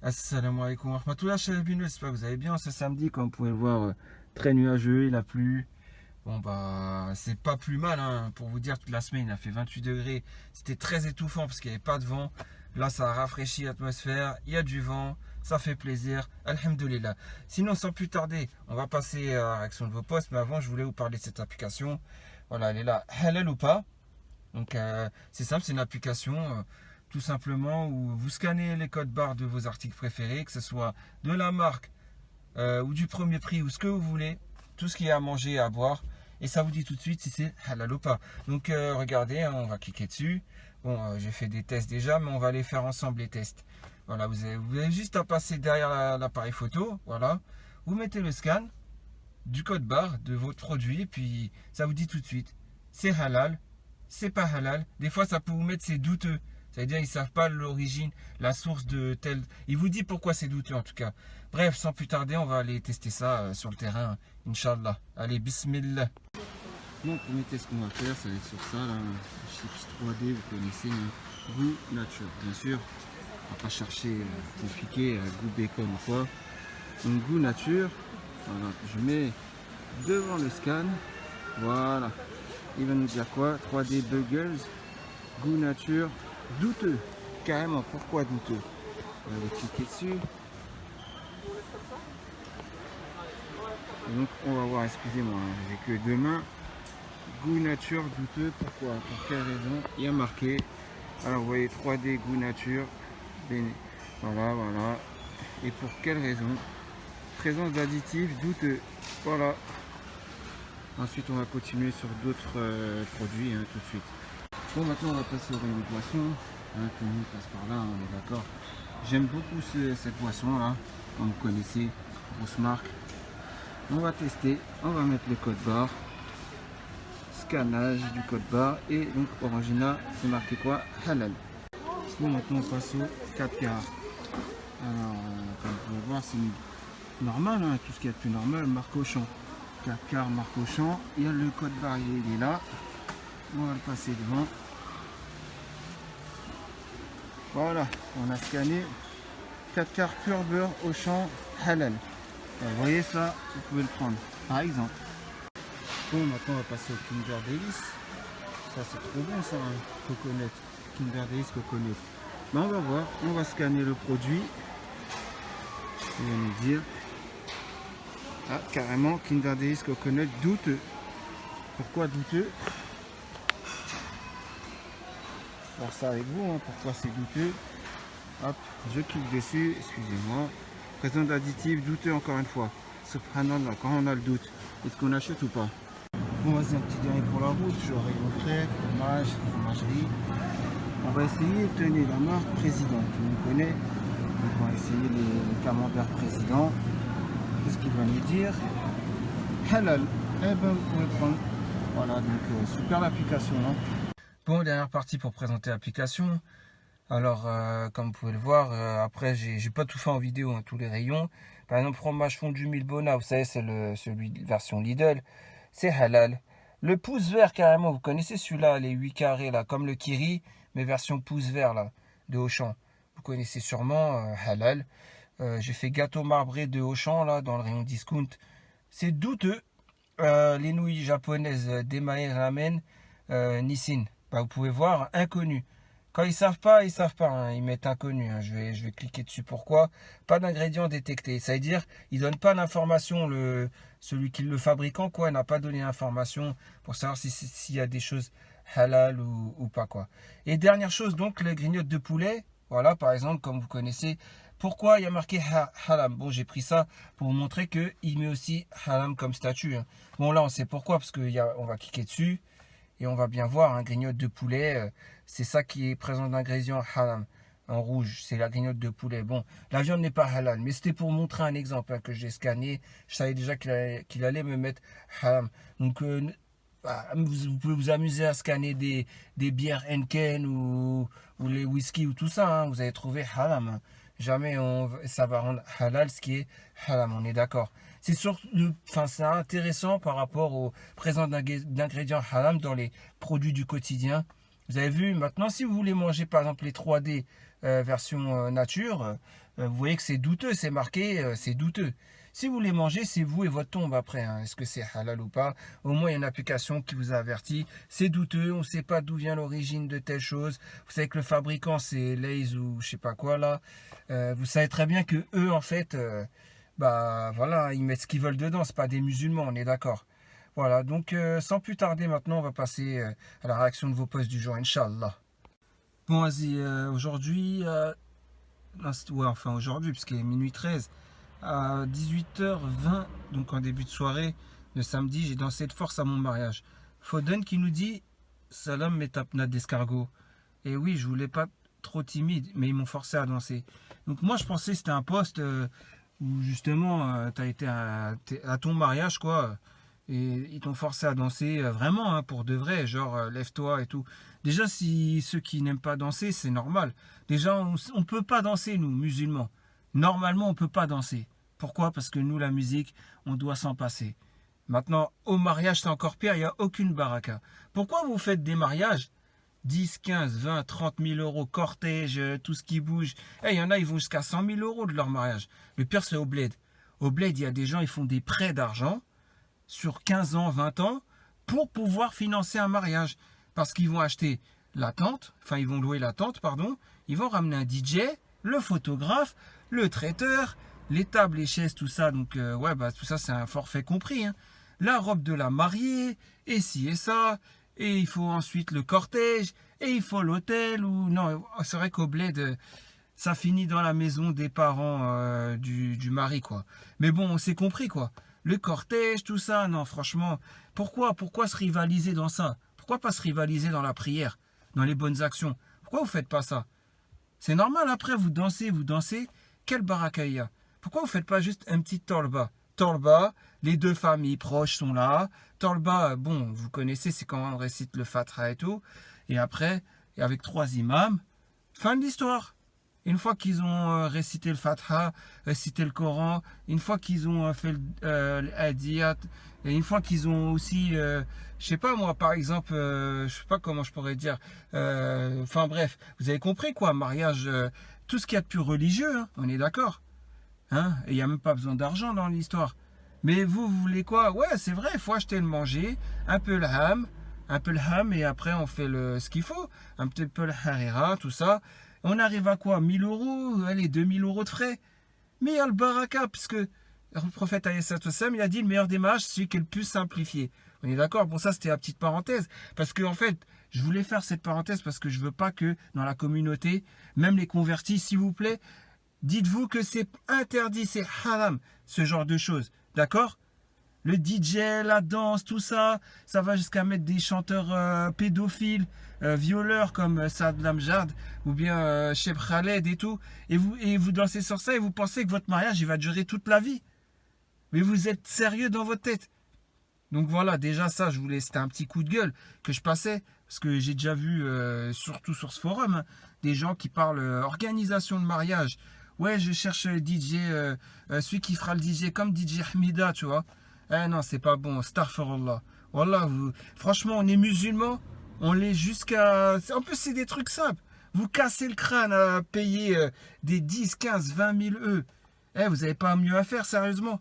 Assalamu alaikum wa rahmatullah, j'espère que vous allez bien ce samedi. Comme vous pouvez le voir, très nuageux, il a plu. Bon bah c'est pas plus mal hein. Pour vous dire, toute la semaine il a fait 28 degrés. C'était très étouffant parce qu'il n'y avait pas de vent. Là ça a rafraîchi l'atmosphère, il y a du vent, ça fait plaisir, alhamdoulilah. Sinon sans plus tarder, on va passer à la réaction de vos posts. Mais avant je voulais vous parler de cette application. Voilà, elle est là, halal ou pas. Donc c'est simple, c'est une application tout simplement où vous scannez les codes barres de vos articles préférés, que ce soit de la marque ou du premier prix ou ce que vous voulez, tout ce qui est à manger et à boire, et ça vous dit tout de suite si c'est halal ou pas. Donc regardez, hein, on va cliquer dessus. Bon, j'ai fait des tests déjà, mais on va les faire ensemble les tests. Voilà, vous avez juste à passer derrière l'appareil photo, voilà. Vous mettez le scan du code barre de votre produit, et puis ça vous dit tout de suite c'est halal, c'est pas halal. Des fois ça peut vous mettre c'est douteux, c'est-à-dire ils savent pas l'origine, la source de tel. Il vous dit pourquoi c'est douteux en tout cas. Bref, sans plus tarder, on va aller tester ça sur le terrain, Inch'Allah. Allez, bismillah. Bon, premier test qu'on va faire, ça va être sur ça, là, chips 3D, vous connaissez, hein. Goût nature, bien sûr. On va pas chercher compliqué, goût bacon ou quoi. Donc goût nature, voilà, je mets devant le scan, voilà. Il va nous dire quoi? 3D Buggles, goût nature, douteux. Carrément, pourquoi douteux? On va cliquer dessus. Et donc on va voir, excusez-moi, hein, j'ai que deux mains. Goût nature, douteux, pourquoi? Pour quelle raison? Il y a marqué. Alors vous voyez 3D goût nature. Voilà, voilà. Et pour quelle raison? Présence d'additifs douteux. Voilà. Ensuite, on va continuer sur d'autres produits hein, tout de suite. Bon, maintenant, on va passer au rayon boisson. Hein, tout le monde passe par là, on est d'accord. J'aime beaucoup cette boisson là, comme vous connaissez, grosse marque. On va tester, on va mettre le code barre, scannage du code barre et donc Orangina, c'est marqué quoi? Halal. Bon, maintenant, on passe au 4 quarts. Alors, comme vous pouvez voir, c'est normal, hein, tout ce qui est plus normal, marque Auchan. 4 quarts marque Auchan, il y a le code barre, il est là. On va le passer devant. Voilà, on a scanné 4 quarts pur beurre Auchan halal. Vous voyez ça, vous pouvez le prendre, par exemple. Bon, maintenant on va passer au Kinder Delice. Ça c'est trop bon ça, hein. Coconut. Kinder Delice coconut. Ben, on va voir, on va scanner le produit. Il va nous dire, ah carrément Kinder Delice coconut douteux. Pourquoi douteux? Voir ça avec vous, hein, pourquoi c'est douteux. Hop, je clique dessus, excusez-moi. Présence d'additifs, douteux encore une fois. Subhanallah, quand on a le doute, est-ce qu'on achète ou pas? Bon, vas-y, un petit dernier pour la route. J'aurai mon frère, fromage, fromagerie. On va essayer, tenez, la marque Président, tout le monde connaît. Donc on va essayer les camemberts Président. Qu'est-ce qu'il va nous dire? Halal. Eh ben, vous pouvez prendre. Voilà, donc super l'application. Hein. Bon, dernière partie pour présenter l'application. Alors, comme vous pouvez le voir, après, j'ai pas tout fait en vidéo, hein, tous les rayons. Par exemple, fromage fondu Milbona, vous savez, c'est celui version Lidl. C'est halal. Le pouce vert, carrément, vous connaissez celui-là, les 8 carrés, là, comme le Kiri, mais version pouce vert, là, de Auchan. Vous connaissez sûrement, halal. J'ai fait gâteau marbré de Auchan, là, dans le rayon discount. C'est douteux. Les nouilles japonaises d'Emaer Ramen, Nissin. Bah, vous pouvez voir, inconnu. Quand ils savent pas, ils savent pas. Hein. Ils mettent inconnu. Hein. Je vais cliquer dessus. Pourquoi? Pas d'ingrédients détectés. Ça veut dire, ils donnent pas d'information. Celui qui le fabricant, quoi, n'a pas donné l'information pour savoir s'il y a des choses halal ou pas, quoi. Et dernière chose, donc, les grignotes de poulet. Voilà, par exemple, comme vous connaissez. Pourquoi il y a marqué halam? Bon, j'ai pris ça pour vous montrer qu'il met aussi halam comme statut. Hein. Bon, là, on sait pourquoi, parce qu'on va cliquer dessus. Et on va bien voir, un grignote de poulet, c'est ça qui est présent d'ingrédients halal. En rouge, c'est la grignote de poulet. Bon, la viande n'est pas halal, mais c'était pour montrer un exemple hein, que j'ai scanné. Je savais déjà qu'il allait me mettre halal. Donc, vous pouvez vous amuser à scanner des bières Henken ou les whisky ou tout ça. Hein, vous allez trouver halal. Hein. Jamais ça va rendre halal ce qui est halal, on est d'accord. C'est intéressant par rapport aux présence d'ingrédients halal dans les produits du quotidien. Vous avez vu, maintenant, si vous voulez manger par exemple les 3D version nature, vous voyez que c'est douteux, c'est marqué, c'est douteux. Si vous les mangez, c'est vous et votre tombe après, hein. Est-ce que c'est halal ou pas? Au moins, il y a une application qui vous a averti. C'est douteux, on ne sait pas d'où vient l'origine de telle chose. Vous savez que le fabricant, c'est Lay's ou je sais pas quoi là. Vous savez très bien que eux, en fait, bah voilà, ils mettent ce qu'ils veulent dedans. C'est pas des musulmans, on est d'accord. Voilà, donc sans plus tarder maintenant, on va passer à la réaction de vos posts du jour, Inch'Allah. Bon, vas-y, aujourd'hui, ouais, enfin aujourd'hui, puisqu'il est minuit 13, à 18h20, donc en début de soirée, le samedi, j'ai dansé de force à mon mariage. Foden qui nous dit Salam metapna d'escargot. Et oui, je voulais pas trop timide, mais ils m'ont forcé à danser. Donc moi, je pensais que c'était un poste où justement, tu as été à ton mariage, quoi. Et ils t'ont forcé à danser vraiment, hein, pour de vrai, genre lève-toi et tout. Déjà, si ceux qui n'aiment pas danser, c'est normal. Déjà, on ne peut pas danser, nous, musulmans. Normalement, on ne peut pas danser. Pourquoi? Parce que nous, la musique, on doit s'en passer. Maintenant, au mariage, c'est encore pire, il n'y a aucune baraka. Pourquoi vous faites des mariages 10, 15, 20, 30 000 euros, cortège, tout ce qui bouge. Il y en a, ils vont jusqu'à 100 000 euros de leur mariage. Le pire, c'est au bled. Au bled, il y a des gens, ils font des prêts d'argent sur 15 ans, 20 ans, pour pouvoir financer un mariage. Parce qu'ils vont acheter la tente, enfin ils vont louer la tente, pardon, ils vont ramener un DJ, le photographe, le traiteur, les tables, les chaises, tout ça. Donc ouais, bah tout ça c'est un forfait compris, hein. La robe de la mariée, et ci et ça, et il faut ensuite le cortège, et il faut l'hôtel, ou non, c'est vrai qu'au bled, ça finit dans la maison des parents du mari, quoi. Mais bon, on s'est compris, quoi. Le cortège, tout ça, non, franchement, pourquoi se rivaliser dans ça? Pourquoi pas se rivaliser dans la prière, dans les bonnes actions? Pourquoi vous faites pas ça? C'est normal, après, vous dansez, quel baraka il y a? Pourquoi vous faites pas juste un petit tolba? Tolba, les deux familles proches sont là. Tolba, bon, vous connaissez, c'est quand on récite le Fatiha et tout. Et après, avec 3 imams, fin de l'histoire. Une fois qu'ils ont récité le Fatiha, récité le Coran, une fois qu'ils ont fait l'Adiyat, et une fois qu'ils ont aussi, je sais pas moi, par exemple, je sais pas comment je pourrais dire, enfin bref, vous avez compris quoi, mariage, tout ce qu'il y a de plus religieux, hein, on est d'accord, hein, et il n'y a même pas besoin d'argent dans l'histoire. Mais vous voulez quoi? Ouais, c'est vrai, il faut acheter le manger, un peu le ham, et après on fait ce qu'il faut, un petit peu le harira, tout ça. On arrive à quoi? 1000 euros, allez, 2000 euros de frais. Mais il y a le baraka, puisque le prophète Aïssatossam, il a dit le meilleur des mariages, c'est celui qui est le plus simplifié. On est d'accord? Bon, ça, c'était la petite parenthèse. Parce que, en fait, je voulais faire cette parenthèse parce que je veux pas que dans la communauté, même les convertis, s'il vous plaît, dites-vous que c'est interdit, c'est haram, ce genre de choses. D'accord? Le DJ, la danse, tout ça, ça va jusqu'à mettre des chanteurs pédophiles, violeurs comme Saad Lamjad ou bien Cheb Khaled et tout. Et vous dansez sur ça et vous pensez que votre mariage il va durer toute la vie. Mais vous êtes sérieux dans votre tête. Donc voilà, déjà ça, c'était un petit coup de gueule que je passais. Parce que j'ai déjà vu, surtout sur ce forum, hein, des gens qui parlent organisation de mariage. Ouais, je cherche DJ, celui qui fera le DJ comme DJ Hamida, tu vois. Eh non, c'est pas bon, astaghfirullah. Wallah, franchement, on est musulmans, on l'est jusqu'à... En plus, c'est des trucs simples. Vous cassez le crâne à payer des 10, 15, 20 000 E. Eh, vous n'avez pas mieux à faire, sérieusement.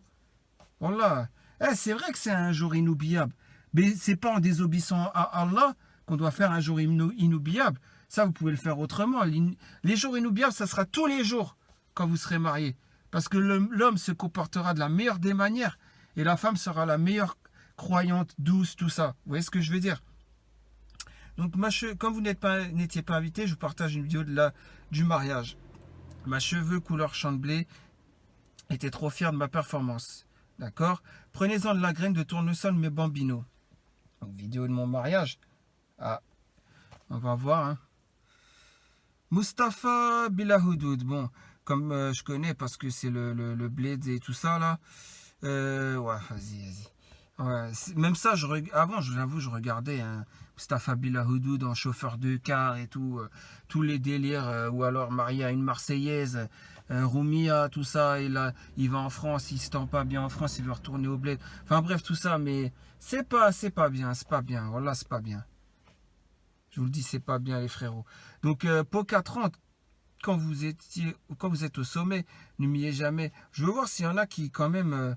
Wallah. Eh, c'est vrai que c'est un jour inoubliable. Mais c'est pas en désobéissant à Allah qu'on doit faire un jour inoubliable. Ça, vous pouvez le faire autrement. Les jours inoubliables, ça sera tous les jours quand vous serez mariés. Parce que l'homme se comportera de la meilleure des manières. Et la femme sera la meilleure croyante, douce, tout ça. Vous voyez ce que je veux dire? Donc, comme vous n'étiez pas invité, je vous partage une vidéo du mariage. Ma cheveux couleur champ de blé était trop fier de ma performance. D'accord? Prenez-en de la graine de tournesol, mes bambinos. Donc, vidéo de mon mariage. Ah, on va voir. Hein. Mustapha Bilahoudoud. Bon, comme je connais parce que c'est le bled et tout ça là. Ouais, vas-y. Ouais, même ça, avant, j'avoue, je regardais Mustapha Bilahoudoud en chauffeur de car et tout, tous les délires, ou alors marié à une Marseillaise, Roumia, tout ça, et là, il va en France, il se tend pas bien en France, il veut retourner au bled. Enfin bref, tout ça, mais c'est pas bien, voilà, c'est pas bien. Je vous le dis, c'est pas bien les frérots. Donc, Poca 30, quand vous êtes au sommet, n'humiliez jamais. Je veux voir s'il y en a qui, quand même,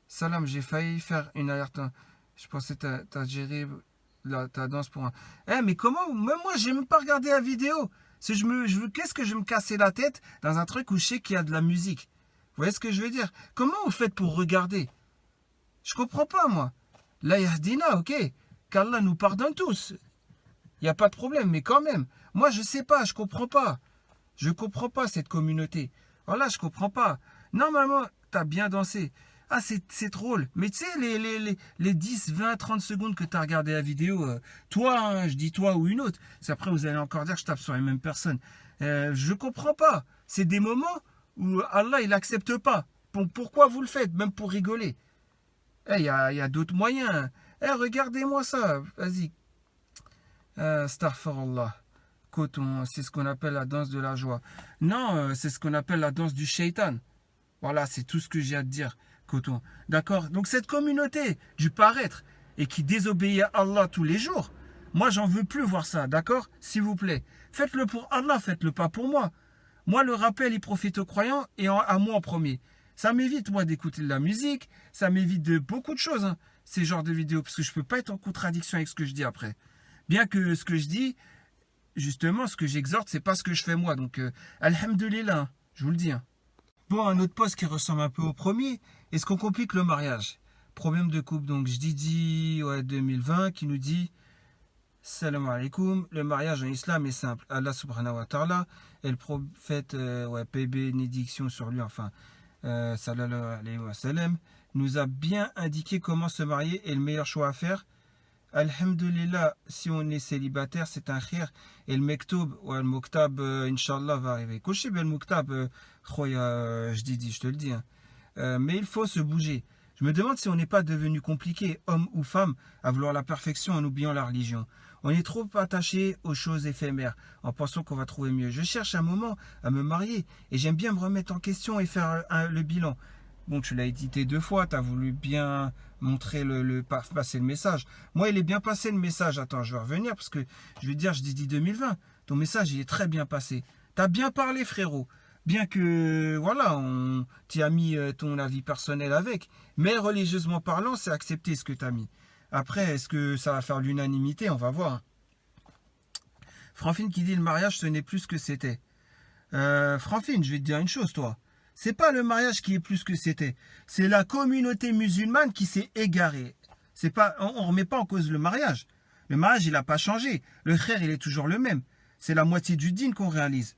Salam, j'ai failli faire une alerte. Je pensais que t'as géré ta danse pour un. Eh, mais comment? Même moi, j'ai même pas regardé la vidéo. Qu'est-ce que je vais me casser la tête dans un truc où je sais qu'il y a de la musique? Vous voyez ce que je veux dire? Comment vous faites pour regarder? Je comprends pas, moi. La yahdina, ok. Qu'Allah nous pardonne tous. Il n'y a pas de problème, mais quand même. Moi, je sais pas, je comprends pas. Je comprends pas cette communauté. Voilà, je comprends pas. Normalement, t'as bien dansé. Ah, c'est drôle. Mais tu sais, les 10, 20, 30 secondes que t'as regardé la vidéo, toi, hein, je dis toi ou une autre, c'est après vous allez encore dire que je tape sur les mêmes personnes. Je comprends pas. C'est des moments où Allah, il accepte pas. Pourquoi vous le faites, même pour rigoler? Il y a d'autres moyens. Regardez-moi ça. Vas-y. Astaghfirullah. Coton, c'est ce qu'on appelle la danse de la joie. Non, c'est ce qu'on appelle la danse du shaitan. Voilà, c'est tout ce que j'ai à te dire, Coton. D'accord? Donc cette communauté du paraître et qui désobéit à Allah tous les jours, moi j'en veux plus voir ça, d'accord? S'il vous plaît. Faites-le pour Allah, faites-le pas pour moi. Moi, le rappel, il profite aux croyants et à moi en premier. Ça m'évite, moi, d'écouter de la musique, ça m'évite de beaucoup de choses, hein, ces genres de vidéos, parce que je peux pas être en contradiction avec ce que je dis après. Bien que ce que je dis, justement, ce que j'exhorte, c'est pas ce que je fais moi. Donc, alhamdoulilah, hein, je vous le dis. Hein. Bon, un autre poste qui ressemble un peu au premier, est-ce qu'on complique le mariage? Problème de couple, donc je dis ouais, 2020 qui nous dit Salam alaikum, le mariage en islam est simple. Allah subhanahu wa ta'ala et le prophète, paix et bénédiction sur lui, enfin, sallallahu alayhi wa sallam, nous a bien indiqué comment se marier et le meilleur choix à faire. Alhamdulillah, si on est célibataire, c'est un khir. Et le mektoub, ou le muktab, Inch'Allah, va arriver. Koshib le muktab, je te le dis. Hein. Mais il faut se bouger. Je me demande si on n'est pas devenu compliqué, homme ou femme, à vouloir la perfection en oubliant la religion. On est trop attaché aux choses éphémères, en pensant qu'on va trouver mieux. Je cherche un moment à me marier, et j'aime bien me remettre en question et faire le bilan. Bon, tu l'as édité 2 fois, tu as voulu bien montrer passer le message. Moi, il est bien passé le message. Attends, je vais revenir parce que je vais te dire, je dis 2020. Ton message, il est très bien passé. Tu as bien parlé, frérot. Bien que, voilà, on t'y a mis ton avis personnel avec. Mais religieusement parlant, c'est accepter ce que tu as mis. Après, est-ce que ça va faire l'unanimité? On va voir. Franfine qui dit le mariage, ce n'est plus ce que c'était. Franfine, je vais te dire une chose, toi. C'est pas le mariage qui est plus que c'était. C'est la communauté musulmane qui s'est égarée. C'est pas, on remet pas en cause le mariage. Le mariage, il n'a pas changé. Le khayr, il est toujours le même. C'est la moitié du dîn qu'on réalise.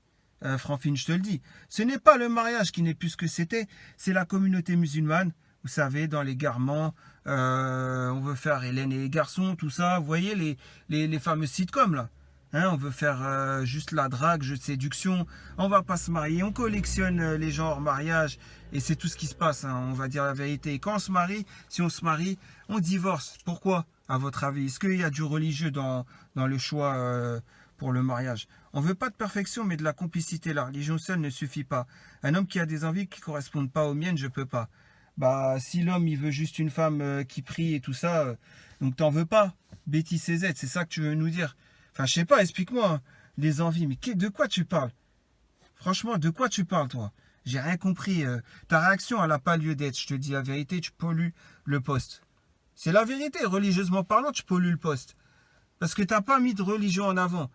Franfine, je te le dis. Ce n'est pas le mariage qui n'est plus ce que c'était. C'est la communauté musulmane. Vous savez, dans l'égarement, on veut faire Hélène et les garçons, tout ça. Vous voyez les fameux sitcoms, là. Hein, on veut faire juste la drague, jeu de séduction. On va pas se marier. On collectionne les gens hors mariage. Et c'est tout ce qui se passe. Hein, on va dire la vérité. Et quand on se marie, si on se marie, on divorce. Pourquoi, à votre avis? Est-ce qu'il y a du religieux dans le choix pour le mariage? On veut pas de perfection, mais de la complicité. La religion seule ne suffit pas. Un homme qui a des envies qui correspondent pas aux miennes, je peux pas. Bah, si l'homme, il veut juste une femme qui prie et tout ça, donc t'en veux pas. Betty CZ, c'est ça que tu veux nous dire? Enfin, je sais pas, explique-moi, hein, les envies. Mais de quoi tu parles? Franchement, de quoi tu parles, toi? J'ai rien compris. Ta réaction, elle n'a pas lieu d'être. Je te dis la vérité, tu pollues le poste. C'est la vérité, religieusement parlant, tu pollues le poste. Parce que tu n'as pas mis de religion en avant.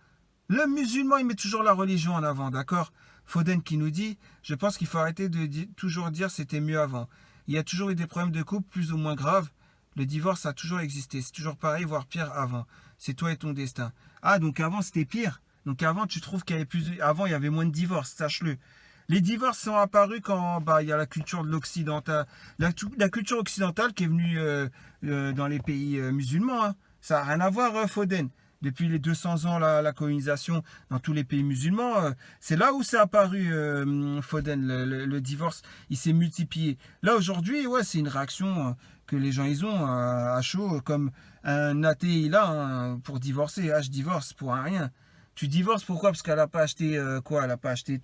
Le musulman, il met toujours la religion en avant, d'accord? Foden qui nous dit, je pense qu'il faut arrêter de toujours dire c'était mieux avant. Il y a toujours eu des problèmes de couple plus ou moins graves. Le divorce a toujours existé. C'est toujours pareil, voire pire avant. C'est toi et ton destin. Ah, donc avant, c'était pire. Donc avant, tu trouves qu'il y avait avant, il y avait moins de divorces, sache-le. Les divorces sont apparus quand il y a la culture de l'occidental. La culture occidentale qui est venue dans les pays musulmans. Hein. Ça n'a rien à voir, Foden. Depuis les 200 ans, la colonisation dans tous les pays musulmans, c'est là où c'est apparu, Foden, le divorce. Il s'est multiplié. Là, aujourd'hui, ouais, c'est une réaction que les gens ils ont à chaud, comme un athée il a pour divorcer. Ah, je divorce pour un rien. Tu divorces pourquoi? Parce qu'elle n'a pas acheté quoi? Elle n'a pas acheté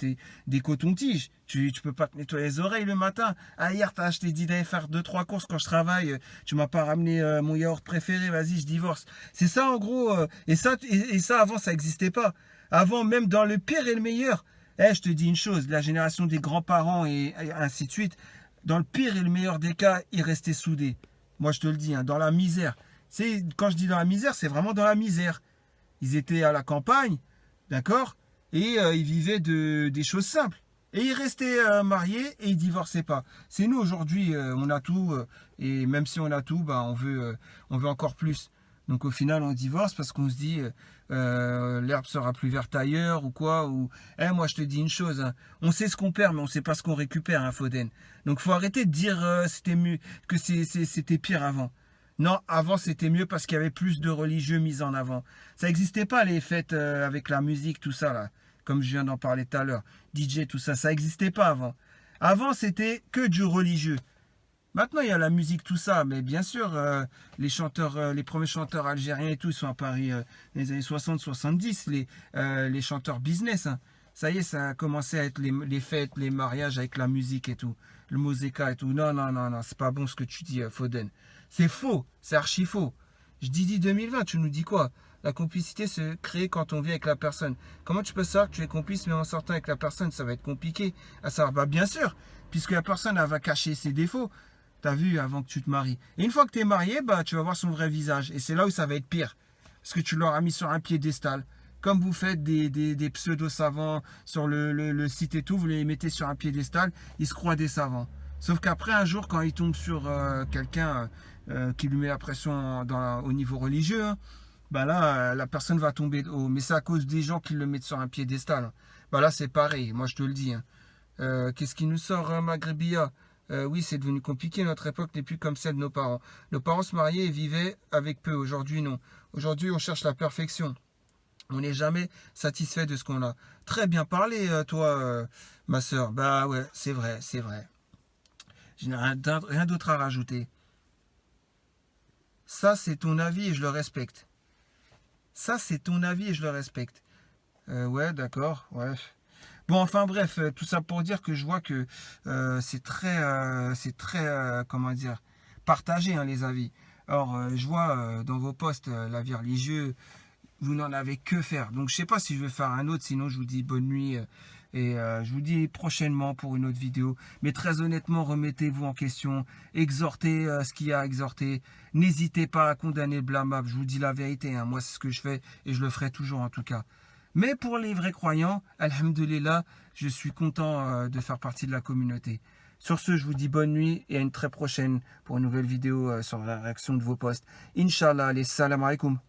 des cotons-tiges. Tu peux pas te nettoyer les oreilles le matin. Ah, hier, tu as acheté dit d'aller faire 2-3 courses quand je travaille. Tu m'as pas ramené mon yaourt préféré. Vas-y, je divorce. C'est ça, en gros. Et ça, avant, ça n'existait pas. Avant, même dans le pire et le meilleur, Eh, je te dis une chose, la génération des grands-parents et ainsi de suite, dans le pire et le meilleur des cas, ils restaient soudés. Moi, je te le dis, hein, dans la misère. Quand je dis dans la misère, c'est vraiment dans la misère. Ils étaient à la campagne, d'accord? Et ils vivaient des choses simples. Et ils restaient mariés et ils divorçaient pas. C'est nous aujourd'hui, on a tout. Et même si on a tout, bah, on veut encore plus. Donc au final, on divorce parce qu'on se dit l'herbe sera plus verte ailleurs ou quoi. Moi, je te dis une chose. Hein, on sait ce qu'on perd, mais on sait pas ce qu'on récupère, hein, Foden. Donc faut arrêter de dire c'était mieux, que c'était pire avant. Non, avant c'était mieux parce qu'il y avait plus de religieux mis en avant. Ça n'existait pas les fêtes avec la musique, tout ça là. Comme je viens d'en parler tout à l'heure. DJ, tout ça, ça n'existait pas avant. Avant, c'était que du religieux. Maintenant, il y a la musique, tout ça, mais bien sûr, les chanteurs, les premiers chanteurs algériens et tout, ils sont à Paris dans les années 60-70, les chanteurs business. Hein. Ça y est, ça a commencé à être les fêtes, les mariages avec la musique et tout, le moseka et tout. Non, non, non, non, c'est pas bon ce que tu dis, Foden. C'est faux, c'est archi faux. Je dis 2020, tu nous dis quoi? La complicité se crée quand on vit avec la personne. Comment tu peux savoir que tu es complice mais en sortant avec la personne, ça va être compliqué à savoir. Bah bien sûr, puisque la personne elle va cacher ses défauts. T'as vu avant que tu te maries. Et une fois que tu es marié, bah tu vas voir son vrai visage. Et c'est là où ça va être pire. Parce que tu l'auras mis sur un piédestal. Comme vous faites des pseudo-savants sur le site et tout, vous les mettez sur un piédestal, ils se croient des savants. Sauf qu'après, un jour, quand il tombe sur quelqu'un qui lui met la pression au niveau religieux, hein, bah là, la personne va tomber de haut. Mais c'est à cause des gens qui le mettent sur un piédestal. Hein. Bah là, c'est pareil, moi je te le dis. Hein. Qu'est-ce qui nous sort, Maghrébia? Oui, c'est devenu compliqué. Notre époque n'est plus comme celle de nos parents. Nos parents se mariaient et vivaient avec peu. Aujourd'hui, non. Aujourd'hui, on cherche la perfection. On n'est jamais satisfait de ce qu'on a. Très bien parlé, toi, ma soeur. Bah ouais, c'est vrai, c'est vrai. Je n'ai rien d'autre à rajouter. Ça, c'est ton avis et je le respecte. Ça, c'est ton avis et je le respecte. Ouais, d'accord, ouais. Bon, enfin bref, tout ça pour dire que je vois que c'est très, comment dire, partagé, hein, les avis. Or, je vois dans vos posts, la vie religieuse, vous n'en avez que faire. Donc, je sais pas si je vais faire un autre, sinon je vous dis bonne nuit et je vous dis prochainement pour une autre vidéo. Mais très honnêtement, remettez-vous en question, exhortez ce qu'il y a à exhorter. N'hésitez pas à condamner le blâmable, je vous dis la vérité. Hein. Moi, c'est ce que je fais et je le ferai toujours en tout cas. Mais pour les vrais croyants, alhamdoulilah, je suis content de faire partie de la communauté. Sur ce, je vous dis bonne nuit et à une très prochaine pour une nouvelle vidéo sur la réaction de vos posts. Inch'Allah, allez, salam alaikum.